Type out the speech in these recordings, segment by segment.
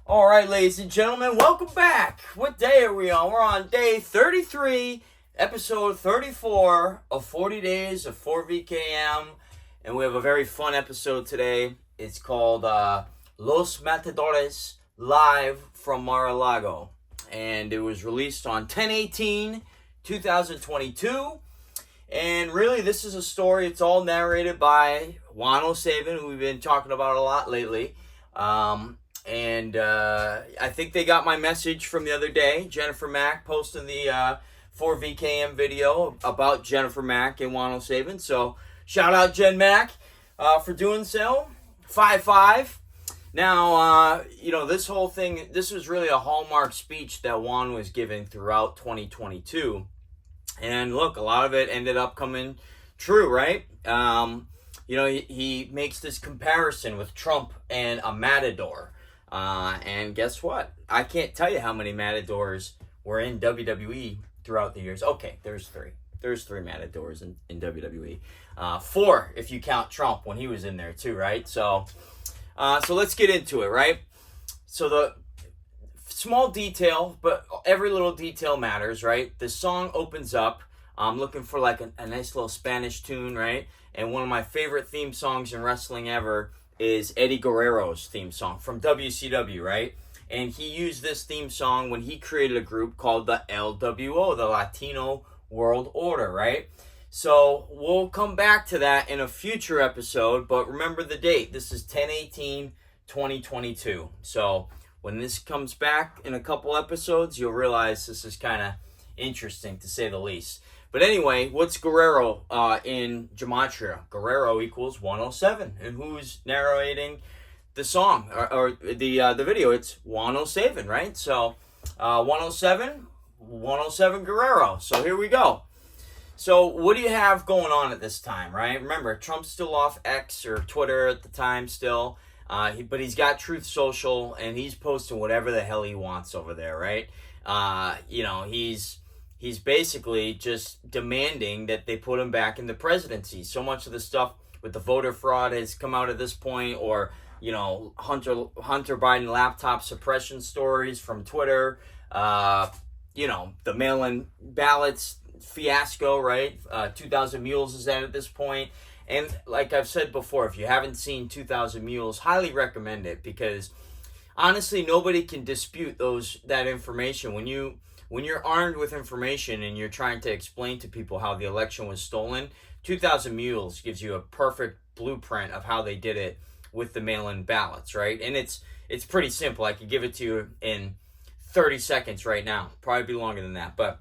All right, ladies and gentlemen, welcome back. What day are we on? We're on day 33, episode 34 of 40 Days of 4VKM. And we have a very fun episode today. It's called Los Matadores, live from Mar-a-Lago. And it was released on 10/18/2022. And really, this is a story. It's all narrated by Juan O Savin, who we've been talking about a lot lately. I think they got my message from the other day. Jennifer Mack posting the 4VKM video about Jennifer Mack and Juan O Savin. So, shout out Jen Mack for doing so. 5-5. Now, this whole thing, this was really a hallmark speech that Juan was giving throughout 2022. And look, a lot of it ended up coming true, right? He makes this comparison with Trump and a Matador. And guess what? I can't tell you how many Matadors were in WWE throughout the years. Okay, there's three. There's three Matadors in WWE. 4 if you count Trump when he was in there too, right? So let's get into it, right? So the small detail, but every little detail matters, right? The song opens up. I'm looking for like a nice little Spanish tune, right? And one of my favorite theme songs in wrestling ever is Eddie Guerrero's theme song from WCW, right? And he used this theme song when he created a group called the LWO, the Latino World Order, right? So we'll come back to that in a future episode, but remember the date. This is 10/18/2022. So when this comes back in a couple episodes, you'll realize this is kind of interesting, to say the least. But anyway, what's Guerrero in Gematria? Guerrero equals 107. And who's narrating the song or the video? It's Juan O Savin, right? So 107 Guerrero. So here we go. So what do you have going on at this time, right? Remember, Trump's still off X or Twitter at the time still. But he's got Truth Social, and he's posting whatever the hell he wants over there, right? He's basically just demanding that they put him back in the presidency. So much of the stuff with the voter fraud has come out at this point, or Hunter Biden laptop suppression stories from Twitter. The mail-in ballots fiasco, right? 2,000 Mules is at this point. And like I've said before, if you haven't seen 2,000 Mules, highly recommend it, because honestly, nobody can dispute that information. When you're armed with information and you're trying to explain to people how the election was stolen, 2,000 Mules gives you a perfect blueprint of how they did it with the mail-in ballots, right? And it's pretty simple. I could give it to you in 30 seconds right now. Probably be longer than that. But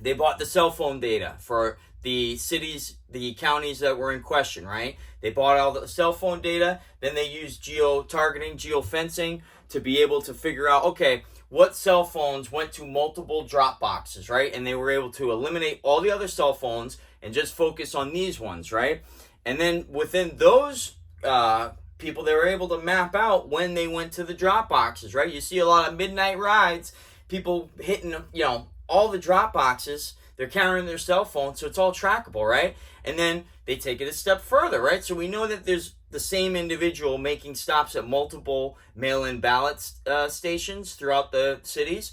they bought the cell phone data for the cities, the counties that were in question, right? They bought all the cell phone data. Then they used geo-targeting, geo-fencing to be able to figure out, okay, what cell phones went to multiple drop boxes, right? And they were able to eliminate all the other cell phones and just focus on these ones, right? And then within those people, they were able to map out when they went to the drop boxes, right? You see a lot of midnight rides, people hitting, all the drop boxes. They're carrying their cell phone, so it's all trackable, right? And then they take it a step further, right? So we know that there's the same individual making stops at multiple mail-in ballot stations throughout the cities.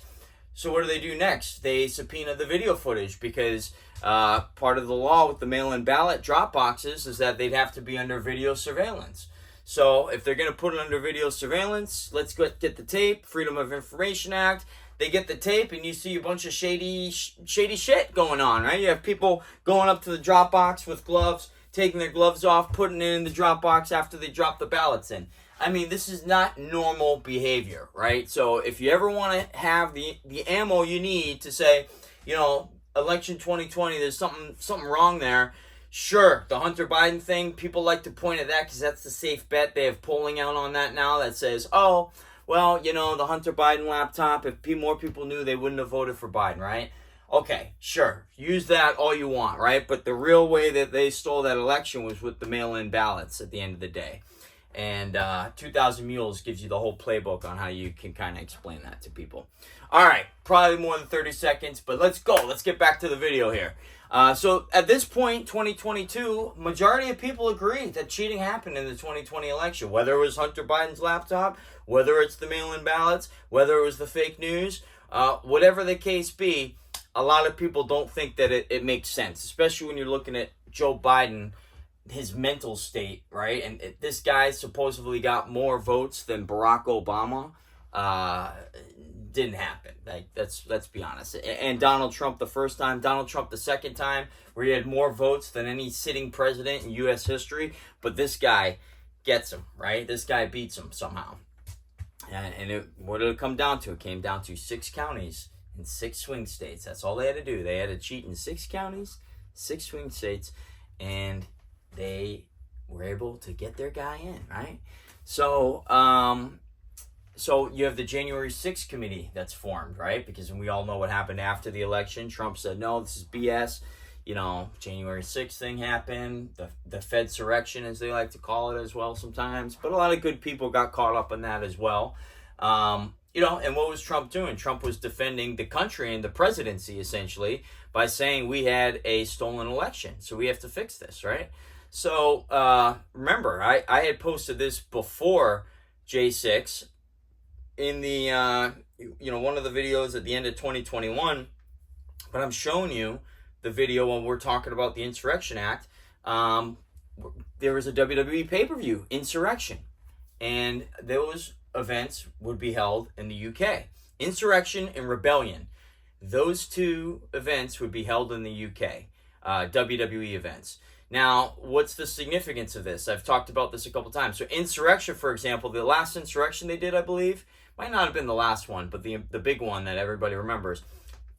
So what do they do next? They subpoena the video footage, because part of the law with the mail-in ballot drop boxes is that they'd have to be under video surveillance. So if they're going to put it under video surveillance, let's get the tape, Freedom of Information Act. They get the tape, and you see a bunch of shady shit going on, right? You have people going up to the drop box with gloves, taking their gloves off, putting it in the drop box after they drop the ballots in. I mean, this is not normal behavior, right? So if you ever want to have the ammo you need to say, election 2020, there's something wrong there. Sure, the Hunter Biden thing, people like to point at that because that's the safe bet. They have polling out on that now that says, oh, well, the Hunter Biden laptop, if more people knew, they wouldn't have voted for Biden, right? Okay, sure. Use that all you want, right? But the real way that they stole that election was with the mail-in ballots at the end of the day. And 2,000 Mules gives you the whole playbook on how you can kind of explain that to people. All right, probably more than 30 seconds, but let's go. Let's get back to the video here. So at this point, 2022, majority of people agree that cheating happened in the 2020 election, whether it was Hunter Biden's laptop, whether it's the mail-in ballots, whether it was the fake news, whatever the case be. A lot of people don't think that it makes sense, especially when you're looking at Joe Biden, his mental state, right? And this guy supposedly got more votes than Barack Obama. Didn't happen. Like, let's be honest. And Donald Trump the first time, Donald Trump the second time, where he had more votes than any sitting president in U.S. history. But this guy gets him, right? This guy beats him somehow. And what did it come down to? It came down to 6 counties in 6 swing states. That's all they had to do. They had to cheat in 6 counties, 6 swing states, and they were able to get their guy in, right? So, so you have the January 6th committee that's formed, right? Because we all know what happened after the election. Trump said, no, this is BS. You know, January 6th thing happened. The Fedsurrection, as they like to call it as well sometimes. But a lot of good people got caught up in that as well. You know, and what was Trump doing? Trump was defending the country and the presidency, essentially, by saying we had a stolen election. So we have to fix this, right? So remember, I had posted this before J6 in the, you know, one of the videos at the end of 2021. But I'm showing you the video when we're talking about the Insurrection Act. There was a WWE pay-per-view, Insurrection. And those events would be held in the UK. Insurrection and Rebellion. Those 2 events would be held in the UK. WWE events. Now, what's the significance of this? I've talked about this a couple times. So Insurrection, for example, the last Insurrection they did, I believe, might not have been the last one, but the big one that everybody remembers,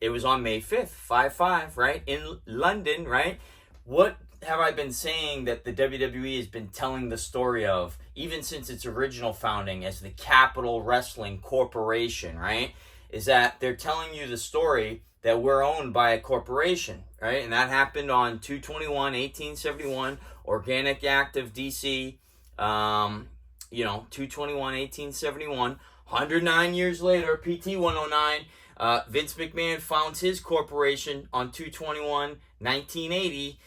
it was on May 5th, 5/5, right, in London, right? What have I been saying that the WWE has been telling the story of, even since its original founding as the Capital Wrestling Corporation, right? Is that they're telling you the story that we're owned by a corporation, right? And that happened on 2/21/1871, Organic Act of DC, you know, 2/21/1871. 109 years later, PT 109, Vince McMahon founds his corporation on 2/21/1980.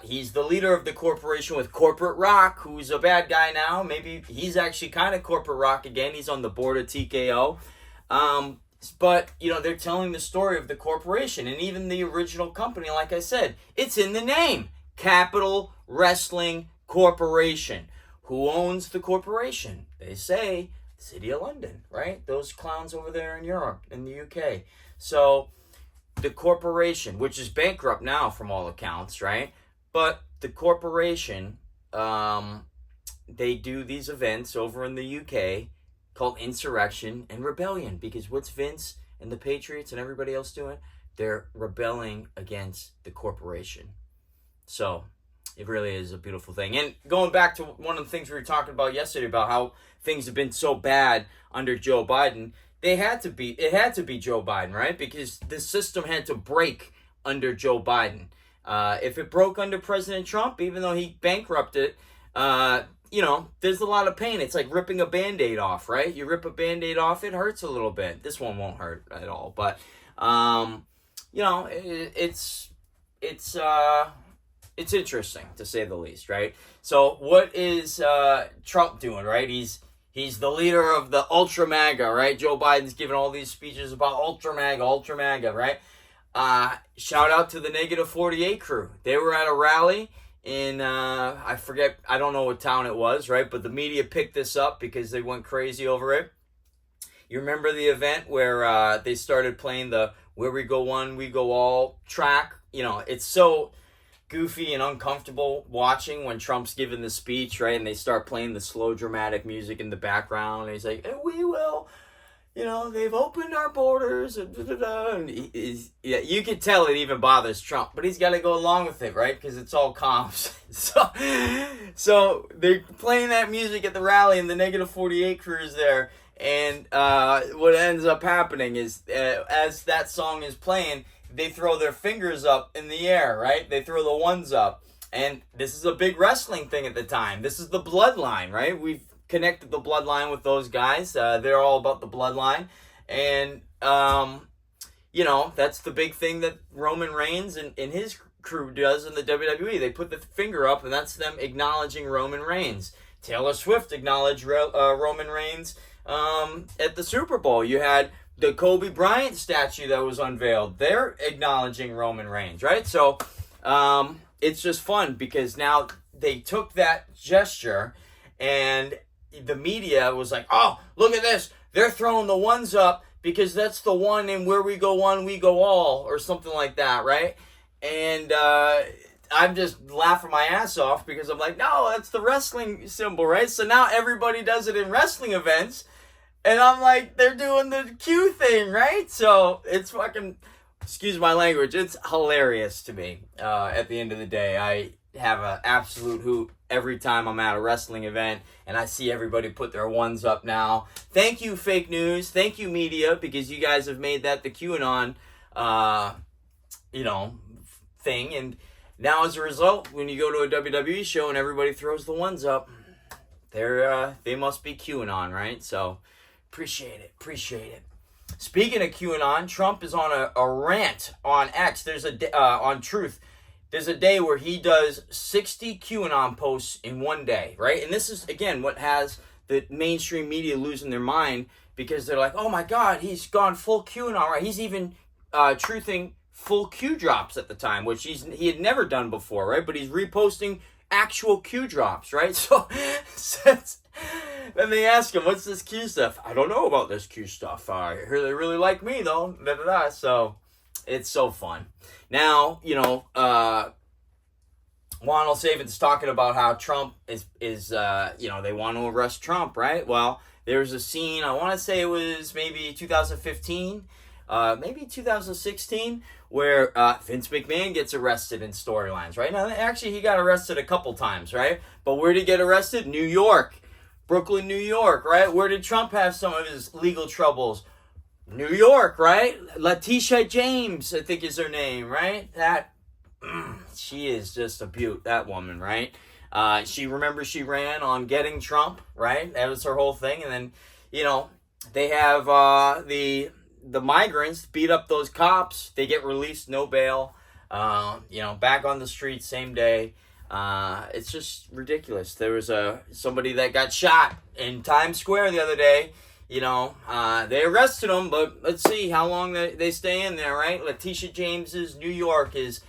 He's the leader of the corporation with Corporate Rock, who's a bad guy now. Maybe he's actually kind of Corporate Rock again. He's on the board of TKO. But, you know, they're telling the story of the corporation. And even the original company, like I said, it's in the name. Capital Wrestling Corporation. Who owns the corporation? They say City of London, right? Those clowns over there in Europe, in the UK. So the corporation, which is bankrupt now from all accounts, right? But the corporation, they do these events over in the UK called Insurrection and Rebellion. Because what's Vince and the Patriots and everybody else doing? They're rebelling against the corporation. So it really is a beautiful thing. And going back to one of the things we were talking about yesterday about how things have been so bad under Joe Biden, it had to be Joe Biden, right? Because the system had to break under Joe Biden. If it broke under President Trump, even though he bankrupted, you know, there's a lot of pain. It's like ripping a Band-Aid off, right? You rip a Band-Aid off, it hurts a little bit. This one won't hurt at all. But, you know, it's interesting, to say the least, right? So what is Trump doing, right? He's the leader of the Ultra MAGA, right? Joe Biden's giving all these speeches about Ultra MAGA, right? Shout out to the Negative 48 crew. They were at a rally in, I forget, I don't know what town it was, right? But the media picked this up because they went crazy over it. You remember the event where they started playing the Where We Go One, We Go All track? You know, it's so goofy and uncomfortable watching when Trump's giving the speech, right? And they start playing the slow dramatic music in the background. And he's like, and we will, you know, they've opened our borders. And yeah, you can tell it even bothers Trump, but he's got to go along with it, right? Because it's all comms. So they're playing that music at the rally and the Negative 48 crew is there. And what ends up happening is as that song is playing, they throw their fingers up in the air, right? They throw the ones up. And this is a big wrestling thing at the time. This is the bloodline, right? We've connected the bloodline with those guys. They're all about the bloodline. And, that's the big thing that Roman Reigns and his crew does in the WWE. They put the finger up, and that's them acknowledging Roman Reigns. Taylor Swift acknowledged Roman Reigns at the Super Bowl. You had the Kobe Bryant statue that was unveiled. They're acknowledging Roman Reigns, right? So it's just fun because now they took that gesture and the media was like, oh, look at this. They're throwing the ones up because that's the one in where we go one, we go all, or something like that, right? And I'm just laughing my ass off because I'm like, no, that's the wrestling symbol, right? So now everybody does it in wrestling events. And I'm like, they're doing the Q thing, right? So it's fucking, excuse my language, it's hilarious to me. At the end of the day, I have an absolute hoot every time I'm at a wrestling event and I see everybody put their ones up now. Thank you, fake news. Thank you, media, because you guys have made that the QAnon, thing. And now as a result, when you go to a WWE show and everybody throws the ones up, they must be QAnon, right? So appreciate it. Speaking of QAnon, Trump is on a rant on X. There's on Truth. There's a day where he does 60 QAnon posts in one day, right? And this is, again, what has the mainstream media losing their mind because they're like, oh my God, he's gone full QAnon, right? He's even truthing full Q drops at the time, which he had never done before, right? But he's reposting actual Q drops, right? So then they ask him, what's this Q stuff? I don't know about this Q stuff. I hear they really like me, though. So it's so fun. Now, Juan O Savin's talking about how Trump is they want to arrest Trump, right? Well, there's a scene, I want to say it was maybe 2015, maybe 2016, where Vince McMahon gets arrested in storylines, right? Now, actually, he got arrested a couple times, right? But where did he get arrested? New York. Brooklyn, New York, right? Where did Trump have some of his legal troubles? New York, right? Letitia James, I think is her name, right? She is just a beaut, that woman, right? She ran on getting Trump, right? That was her whole thing. And then, they have the migrants beat up those cops. They get released, no bail. Back on the street, same day. It's just ridiculous. There was somebody that got shot in Times Square the other day. They arrested him, but let's see how long they stay in there, right? Letitia James's New York is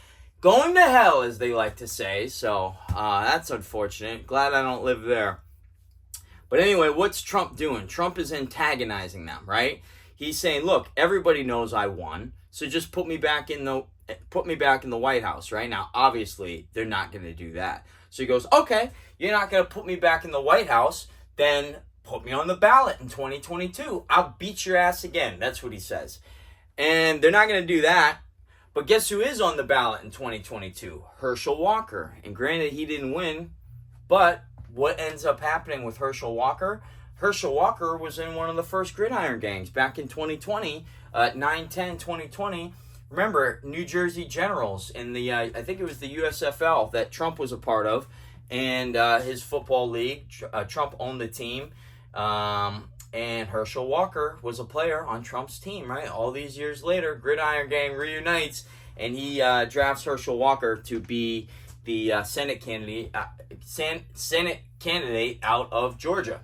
going to hell, as they like to say. So that's unfortunate. Glad I don't live there. But anyway, what's Trump doing? Trump is antagonizing them, right? He's saying, look, everybody knows I won, so just put me back in the White House, right? Now, obviously, they're not going to do that. So he goes, okay, you're not going to put me back in the White House, then put me on the ballot in 2022. I'll beat your ass again. That's what he says. And they're not going to do that. But guess who is on the ballot in 2022? Hershel Walker. And granted, he didn't win, but what ends up happening with Hershel Walker? Hershel Walker was in one of the first gridiron gangs back in 2020, 9/10/2020. Remember, New Jersey Generals in the, I think it was the USFL that Trump was a part of, and his football league. Trump owned the team, and Hershel Walker was a player on Trump's team, right? All these years later, Gridiron Gang reunites, and he drafts Hershel Walker to be the Senate candidate out of Georgia.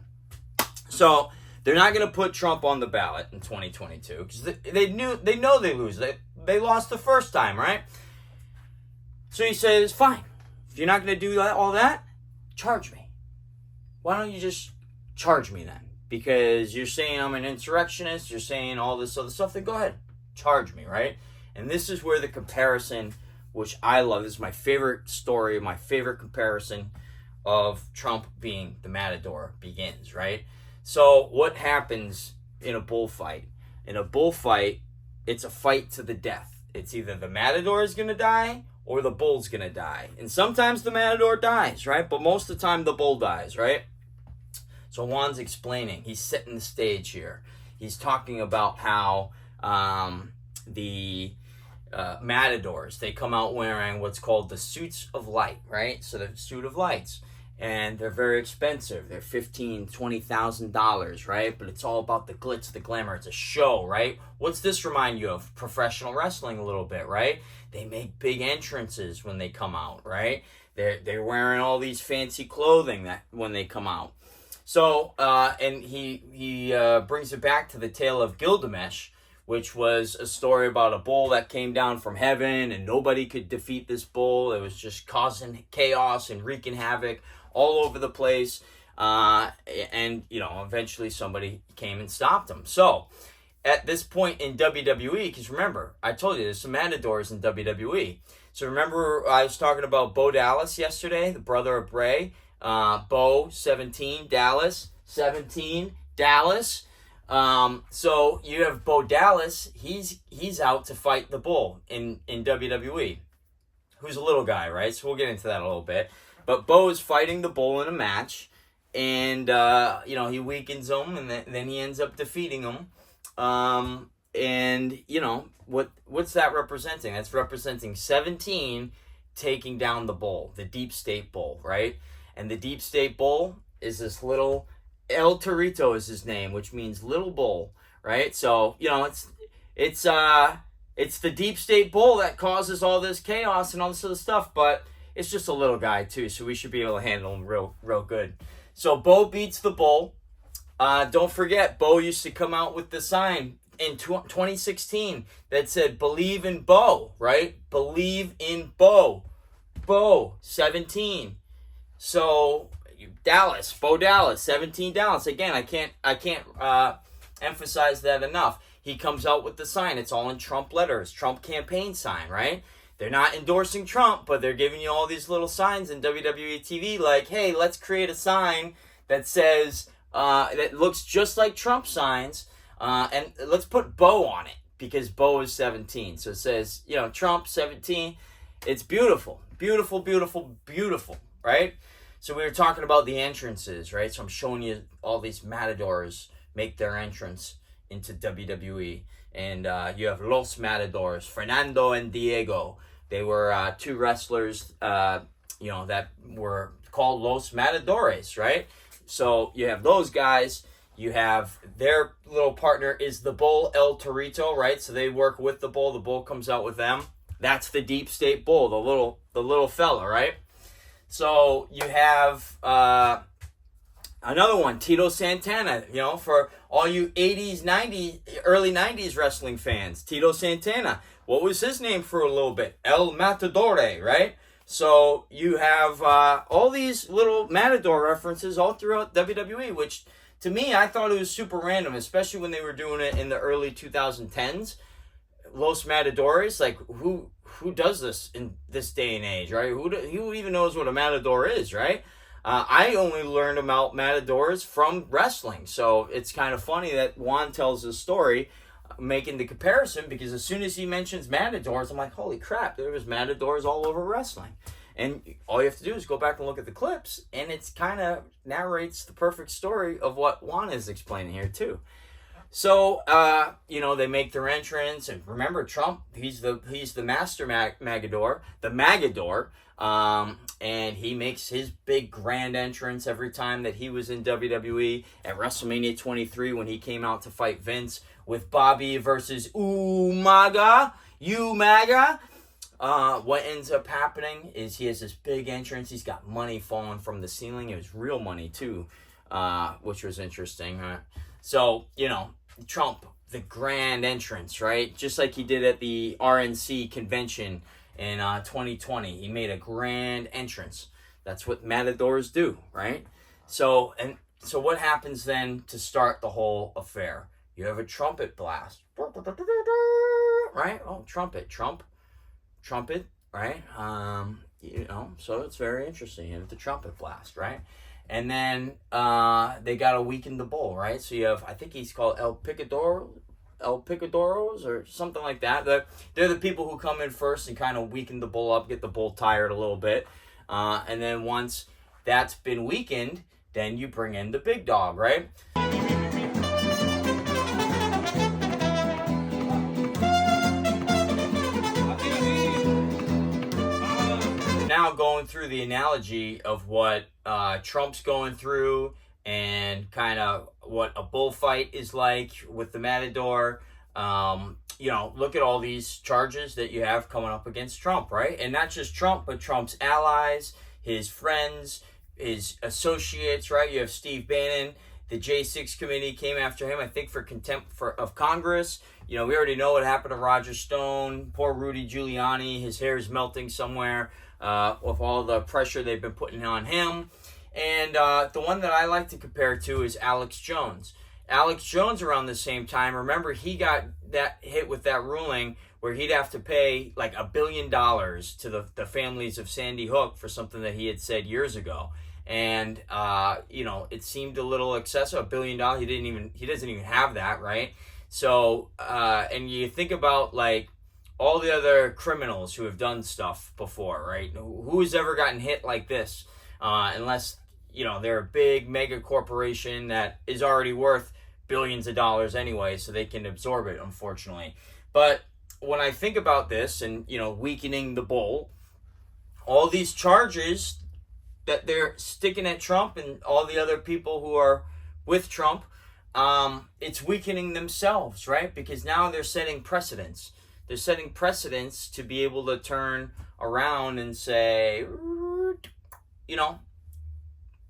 So they're not going to put Trump on the ballot in 2022 because they know they lose. They lost the first time, right? So he says, fine. If you're not going to do all that, charge me. Why don't you just charge me then? Because you're saying I'm an insurrectionist, you're saying all this other stuff, then go ahead. Charge me, right? And this is where the comparison, which I love, this is my favorite story, my favorite comparison of Trump being the Matador begins, right? So what happens in a bullfight? In a bullfight, it's a fight to the death. It's either the Matador is going to die or the bull's going to die. And sometimes the Matador dies, right? But most of the time the bull dies, right? So Juan's explaining. He's setting the stage here. He's talking about how Matadores. They come out wearing what's called the suits of light, right? So the suit of lights. And they're very expensive. They're $15,000, $20,000, right? But it's all about the glitz, the glamour. It's a show, right? What's this remind you of? Professional wrestling a little bit, right? They make big entrances when they come out, right? They're wearing all these fancy clothing that when they come out. So, and he brings it back to the tale of Gilgamesh, which was a story about a bull that came down from heaven and nobody could defeat this bull. It was just causing chaos and wreaking havoc all over the place. And, eventually somebody came and stopped him. So, at this point in WWE, because remember, I told you there's some Matadors in WWE. So remember I was talking about Bo Dallas yesterday, the brother of Bray. Bo, 17, Dallas, 17, Dallas. So you have Bo Dallas. He's out to fight the bull in WWE, who's a little guy, right? So we'll get into that a little bit. But Bo is fighting the bull in a match, and he weakens him, and then he ends up defeating him. What's that representing? That's representing 17 taking down the bull, the deep state bull, right? And the deep state bull is this little El Torito is his name, which means little bull, right? So it's the deep state bull that causes all this chaos and all this other stuff, but it's just a little guy too, so we should be able to handle him real good. So Bo beats the bull. Don't forget, Bo used to come out with the sign in 2016 that said, "Believe in Bo," right? Believe in Bo. Bo, 17. So, Dallas, Bo Dallas, 17 Dallas. Again, I can't emphasize that enough. He comes out with the sign. It's all in Trump letters, Trump campaign sign, right? They're not endorsing Trump, but they're giving you all these little signs in WWE TV like, hey, let's create a sign that says, that looks just like Trump signs, and let's put Bo on it because Bo is 17. So it says, Trump 17. It's beautiful, beautiful, beautiful, beautiful, right? So we were talking about the entrances, right? So I'm showing you all these Matadors make their entrance into WWE. And you have Los Matadores, Fernando and Diego. They were two wrestlers, that were called Los Matadores, right? So you have those guys. You have their little partner is the bull, El Torito, right? So they work with the bull. The bull comes out with them. That's the deep state bull, the little fella, right? So you have another one, Tito Santana, for all you 80s, 90s, early 90s wrestling fans. Tito Santana. What was his name for a little bit? El Matadore, right? So you have all these little Matador references all throughout WWE, which to me, I thought it was super random, especially when they were doing it in the early 2010s. Los Matadores, like who does this in this day and age, right? Who even knows what a Matador is, right? I only learned about Matadors from wrestling, so it's kind of funny that Juan tells this story, making the comparison, because as soon as he mentions Matadors, I'm like, holy crap, there was Matadors all over wrestling. And all you have to do is go back and look at the clips, and it's kind of narrates the perfect story of what Juan is explaining here too. So, they make their entrance, and remember Trump, he's the master MAGAdore, the MAGAdore, and he makes his big grand entrance every time that he was in WWE at WrestleMania 23 when he came out to fight Vince with Bobby versus MAGA. What ends up happening is he has this big entrance. He's got money falling from the ceiling. It was real money too, which was interesting, huh? So, Trump, the grand entrance, right? Just like he did at the RNC convention in 2020. He made a grand entrance. That's what Matadors do, right? So what happens then to start the whole affair? You have a trumpet blast, right? Oh, trumpet, right? So it's very interesting. You have the trumpet blast, right? And then they got to weaken the bull, right? So you have, I think he's called El Picadoros or something like that. They're the people who come in first and kind of weaken the bull up, get the bull tired a little bit. And then once that's been weakened, then you bring in the big dog, right? going through the analogy of what Trump's going through and kind of what a bullfight is like with the Matador. Look at all these charges that you have coming up against Trump, right? And not just Trump, but Trump's allies, his friends, his associates, right? You have Steve Bannon. The J6 committee came after him, I think, for contempt of Congress. We already know what happened to Roger Stone. Poor Rudy Giuliani. His hair is melting somewhere with all the pressure they've been putting on him. And the one that I like to compare to is Alex Jones. Alex Jones, around the same time, remember, he got that hit with that ruling where he'd have to pay like $1 billion to the families of Sandy Hook for something that he had said years ago. And it seemed a little excessive. $1 billion, he doesn't even have that, right? So and you think about like all the other criminals who have done stuff before, right? Who's ever gotten hit like this? Unless they're a big mega corporation that is already worth billions of dollars anyway, so they can absorb it, unfortunately. But when I think about this and weakening the bull, all these charges that they're sticking at Trump and all the other people who are with Trump, it's weakening themselves, right? Because now they're setting precedents. They're setting precedents to be able to turn around and say,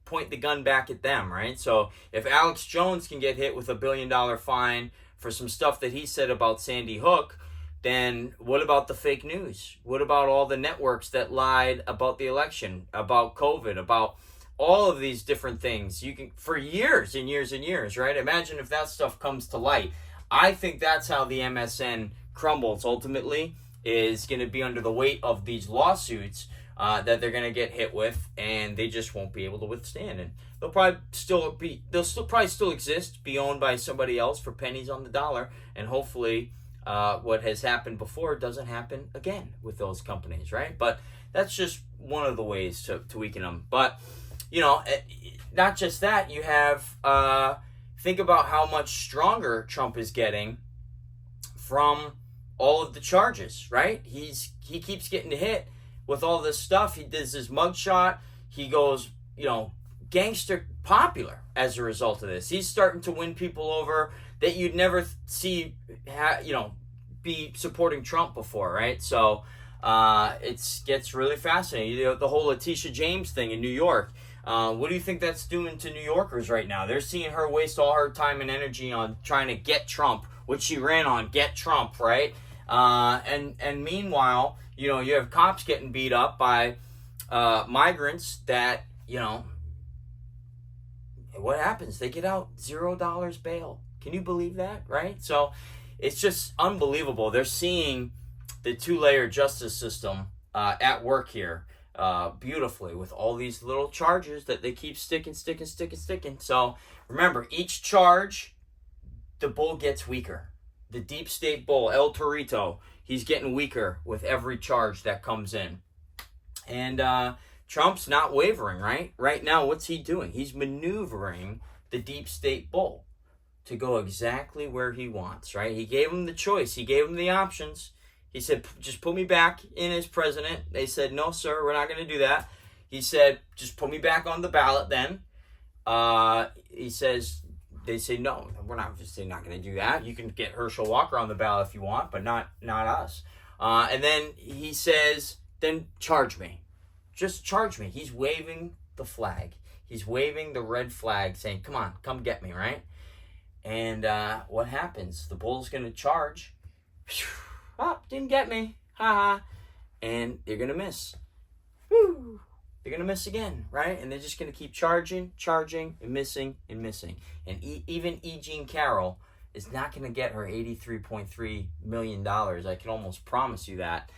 point the gun back at them, right? So if Alex Jones can get hit with $1 billion fine for some stuff that he said about Sandy Hook, then what about the fake news? What about all the networks that lied about the election, about COVID, about all of these different things? You can, for years and years and years, right? Imagine if that stuff comes to light. I think that's how the MSN crumbles ultimately, is going to be under the weight of these lawsuits that they're going to get hit with, and they just won't be able to withstand. And they'll probably still exist, be owned by somebody else for pennies on the dollar, and hopefully what has happened before doesn't happen again with those companies, right? But that's just one of the ways to weaken them. But not just that, you have think about how much stronger Trump is getting from all of the charges, right? He keeps getting hit with all this stuff. He does his mugshot. He goes, gangster popular as a result of this. He's starting to win people over that you'd never see, be supporting Trump before, right? So it gets really fascinating. The whole Letitia James thing in New York. What do you think that's doing to New Yorkers right now? They're seeing her waste all her time and energy on trying to get Trump, which she ran on, get Trump, right? And meanwhile, you have cops getting beat up by migrants that, what happens? They get out $0 bail. Can you believe that, right? So it's just unbelievable. They're seeing the two-layer justice system at work here beautifully with all these little charges that they keep sticking. So remember, each charge, the bull gets weaker. The deep state bull, El Torito, he's getting weaker with every charge that comes in. And Trump's not wavering, right? Right now, what's he doing? He's maneuvering the deep state bull to go exactly where he wants, right? He gave him the choice. He gave him the options. He said, just put me back in as president. They said, no, sir, we're not going to do that. He said, just put me back on the ballot then. They say, no, we're not going to do that. You can get Hershel Walker on the ballot if you want, but not us. And then he says, then charge me. Just charge me. He's waving the flag. He's waving the red flag saying, come on, come get me, right? And what happens? The bull's going to charge. Oh, didn't get me. Ha. And they're going to miss. Woo. They're going to miss again, right? And they're just going to keep charging, and missing. And even E. Jean Carroll is not going to get her $83.3 million. I can almost promise you that.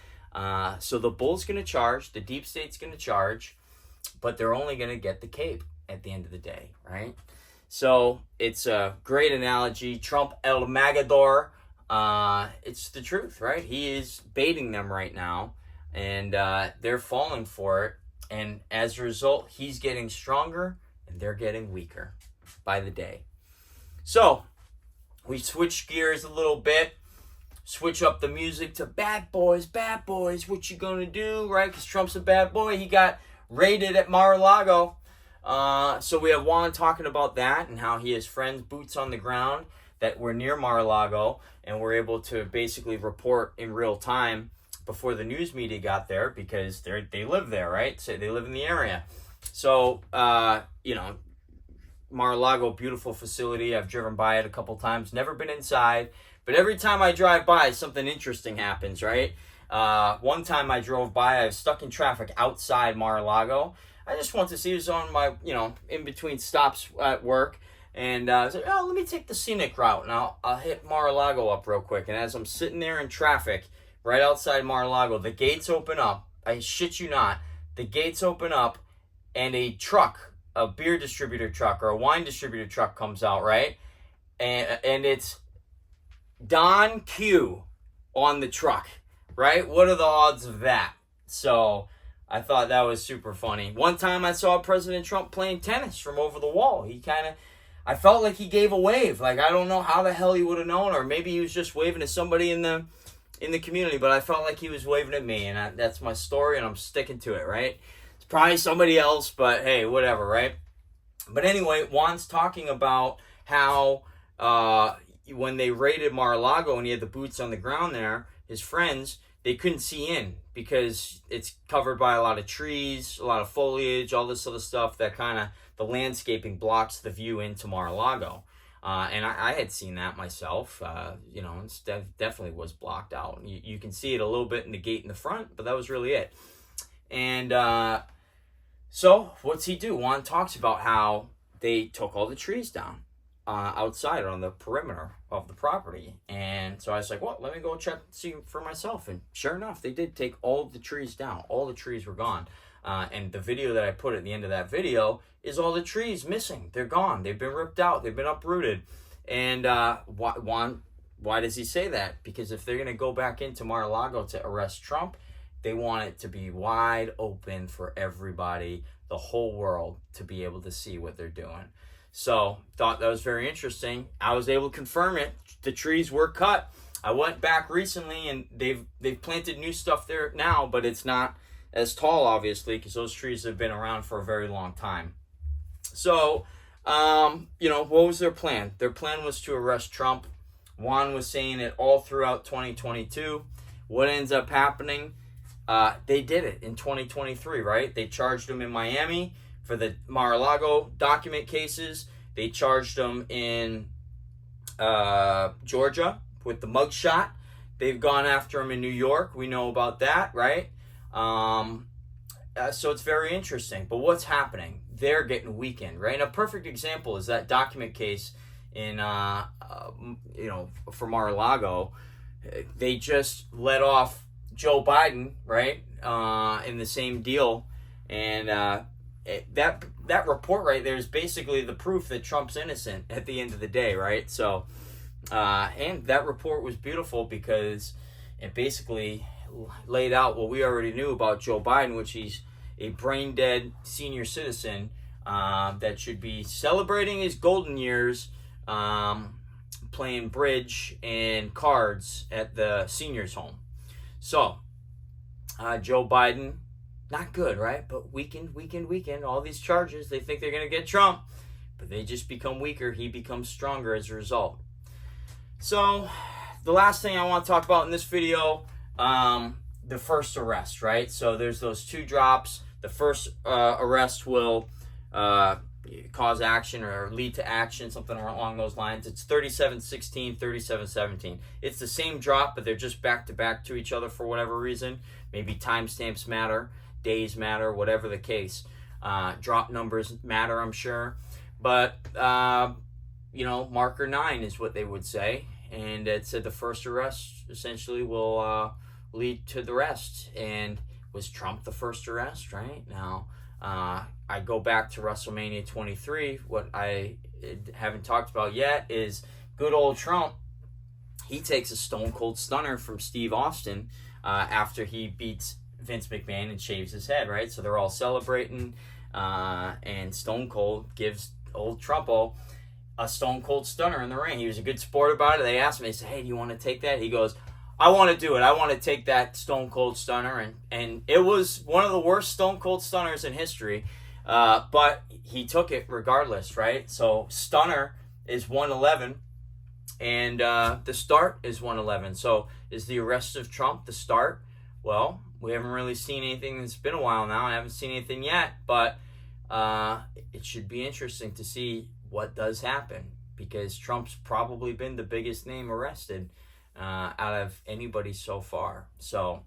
So the bull's going to charge, the deep state's going to charge, but they're only going to get the cape at the end of the day, right? So it's a great analogy. Trump, El MAGAdore. It's the truth, right? He is baiting them right now, and they're falling for it. And as a result, he's getting stronger and they're getting weaker by the day. So we switch gears a little bit. switch up the music to bad boys, what you gonna do, right? Because Trump's a bad boy. He got raided at Mar-a-Lago. So we have Juan talking about that and how he has friends, boots on the ground, that were near Mar-a-Lago, and were able to basically report in real time before the news media got there, because they live there, right? So they live in the area. So, Mar-a-Lago, beautiful facility. I've driven by it a couple times, never been inside, but every time I drive by, something interesting happens, right? One time I drove by, I was stuck in traffic outside Mar-a-Lago. I just wanted to see, it was on my, in between stops at work. And I was like, oh, let me take the scenic route, and I'll hit Mar-a-Lago up real quick. And as I'm sitting there in traffic, right outside Mar-a-Lago, the gates open up. I shit you not. The gates open up, and a truck, a beer distributor truck or a wine distributor truck comes out, right? And it's Don Q on the truck, right? What are the odds of that? So I thought that was super funny. One time I saw President Trump playing tennis from over the wall. I felt like he gave a wave. Like, I don't know how the hell he would have known, or maybe he was just waving to somebody in the community, but I felt like he was waving at me, and that's my story, and I'm sticking to it, right? It's probably somebody else, but hey, whatever, right? But anyway, Juan's talking about how when they raided Mar-a-Lago and he had the boots on the ground there, his friends, they couldn't see in because it's covered by a lot of trees, a lot of foliage, all this other stuff that kind of, the landscaping blocks the view into Mar-a-Lago. And I had seen that myself, it definitely was blocked out. You can see it a little bit in the gate in the front, but that was really it. And so what's he do? Juan talks about how they took all the trees down outside on the perimeter of the property. And so I was like, well, let me go check, see for myself. And sure enough, they did take all of the trees down. All the trees were gone. And the video that I put at the end of that video is all the trees missing. They're gone. They've been ripped out. They've been uprooted. And why does he say that? Because if they're going to go back into Mar-a-Lago to arrest Trump, they want it to be wide open for everybody, the whole world, to be able to see what they're doing. So, thought that was very interesting. I was able to confirm it. The trees were cut. I went back recently, and they've planted new stuff there now, but it's not as tall, obviously, because those trees have been around for a very long time. So, what was their plan? Their plan was to arrest Trump. Juan was saying it all throughout 2022. What ends up happening? They did it in 2023, right? They charged him in Miami for the Mar-a-Lago document cases. They charged him in Georgia with the mugshot. They've gone after him in New York. We know about that, right? So it's very interesting. But what's happening? They're getting weakened, right? And a perfect example is that document case in, for Mar-a-Lago. They just let off Joe Biden, right, in the same deal. And that report right there is basically the proof that Trump's innocent at the end of the day, right? So, and that report was beautiful because it basically laid out what we already knew about Joe Biden, which he's a brain-dead senior citizen that should be celebrating his golden years, playing bridge and cards at the seniors' home. So, Joe Biden, not good, right? But weakened. All these charges, they think they're going to get Trump, but they just become weaker. He becomes stronger as a result. So, the last thing I want to talk about in this video, the first arrest, right? So, there's those two drops. The first arrest will cause action or lead to action, something along those lines. It's 37-16, 37-17. It's the same drop, but they're just back to each other for whatever reason. Maybe timestamps matter, days matter, whatever the case. Drop numbers matter, I'm sure. But, marker 9 is what they would say. And it said the first arrest essentially will lead to the rest. And was Trump the first arrest, right? Now, I go back to WrestleMania 23. What I haven't talked about yet is good old Trump. He takes a stone cold stunner from Steve Austin after he beats Vince McMahon and shaves his head, right? So they're all celebrating, and Stone Cold gives old Trumpo a stone cold stunner in the ring. He was a good sport about it. They asked him, they said, hey, do you want to take that? He goes, I want to do it. I want to take that Stone Cold Stunner, and it was one of the worst Stone Cold Stunners in history, but he took it regardless, right? So Stunner is 111, and the start is 111. So is the arrest of Trump the start? Well, we haven't really seen anything. It's been a while now. I haven't seen anything yet, but it should be interesting to see what does happen, because Trump's probably been the biggest name arrested out of anybody so far. So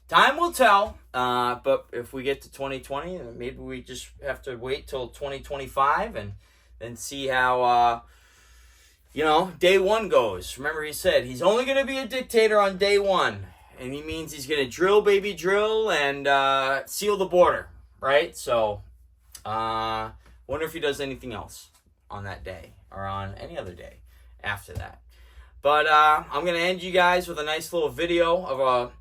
time will tell, but if we get to 2020, maybe we just have to wait till 2025 and then see how day one goes. Remember, he said he's only going to be a dictator on day one, and he means he's going to drill, baby, drill, and seal the border, right? So wonder if he does anything else on that day or on any other day after that. But I'm going to end you guys with a nice little video of a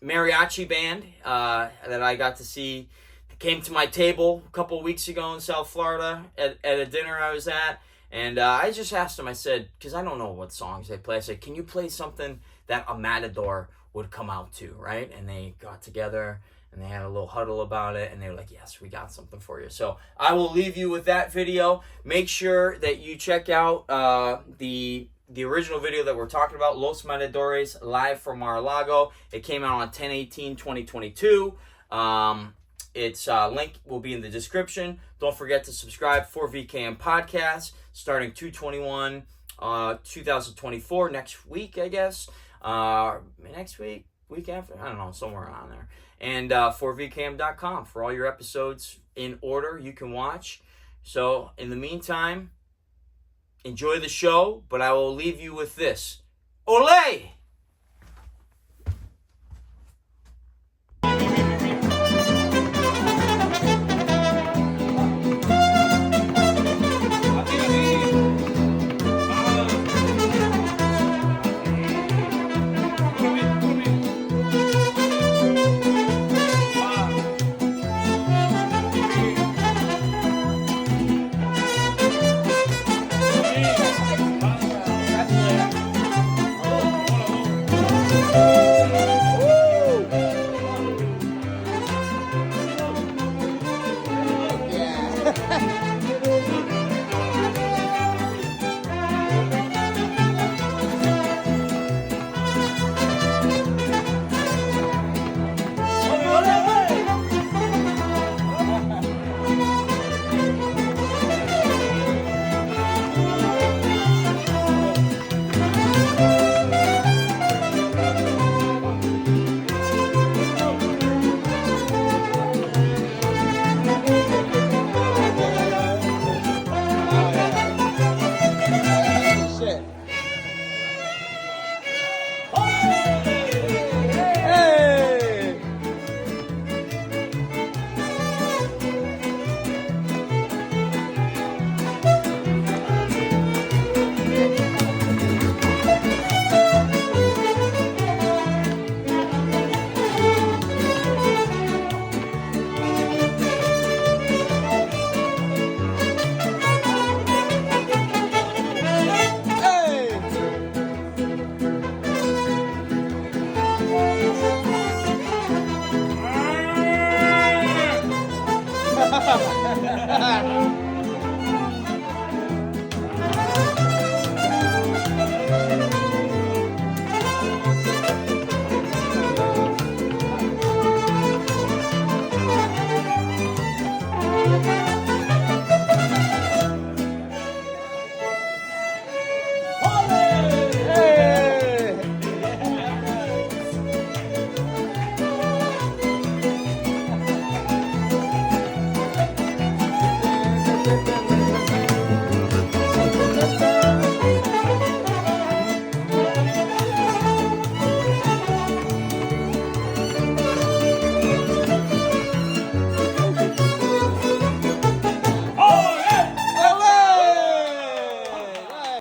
mariachi band that I got to see. It came to my table a couple of weeks ago in South Florida at a dinner I was at. And I just asked them, I said, because I don't know what songs they play. I said, can you play something that a Matador would come out to, right? And they got together and they had a little huddle about it. And they were like, yes, we got something for you. So I will leave you with that video. Make sure that you check out the original video that we're talking about, Los Matadores, live from Mar-a-Lago. It came out on 10/18/2022. Its link will be in the description. Don't forget to subscribe for VKM Podcast, starting 2/21/2024, next week, I guess. Next week, week after, I don't know, somewhere around there. And for VKM.com for all your episodes in order you can watch. So in the meantime, enjoy the show, but I will leave you with this. Olé!